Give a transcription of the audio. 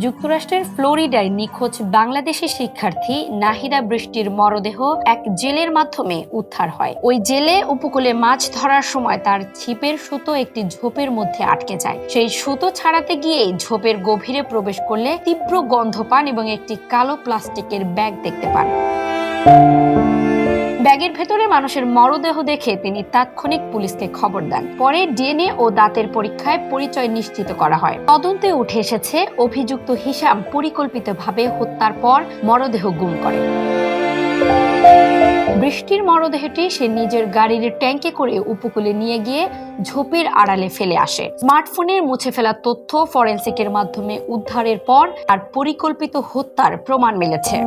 যুক্তরাষ্ট্রের ফ্লোরিডায় নিখোঁজ বাংলাদেশি শিক্ষার্থী নাহিদা বৃষ্টির মরদেহ এক জেলের মাধ্যমে উদ্ধার হয়। ওই জেলে উপকূলে মাছ ধরার সময় তার ছিপের সুতো একটি ঝোপের মধ্যে আটকে যায়। সেই সুতো ছাড়াতে গিয়েই ঝোপের গভীরে প্রবেশ করলে তীব্র গন্ধ পান এবং একটি কালো প্লাস্টিকের ব্যাগ দেখতে পান। ব্যাগের ভেতরে মানুষের মরদেহ দেখে তিনি তাৎক্ষণিক পুলিশকে খবর দেন। পরে ডিএনএ ও দাঁতের পরীক্ষায় পরিচয় নিশ্চিত করা হয়। তদন্তে উঠে এসেছে অভিযুক্ত হিশাম পরিকল্পিতভাবে হত্যার পর মরদেহ গুম করে। বৃষ্টির মরদেহটি সে নিজের গাড়ির ট্যাঙ্কে করে উপকূলে নিয়ে গিয়ে ঝোপের আড়ালে ফেলে আসে। স্মার্টফোনের মুছে ফেলা তথ্য ফরেনসিকের মাধ্যমে উদ্ধারের পর তার পরিকল্পিত হত্যার প্রমাণ মিলেছে।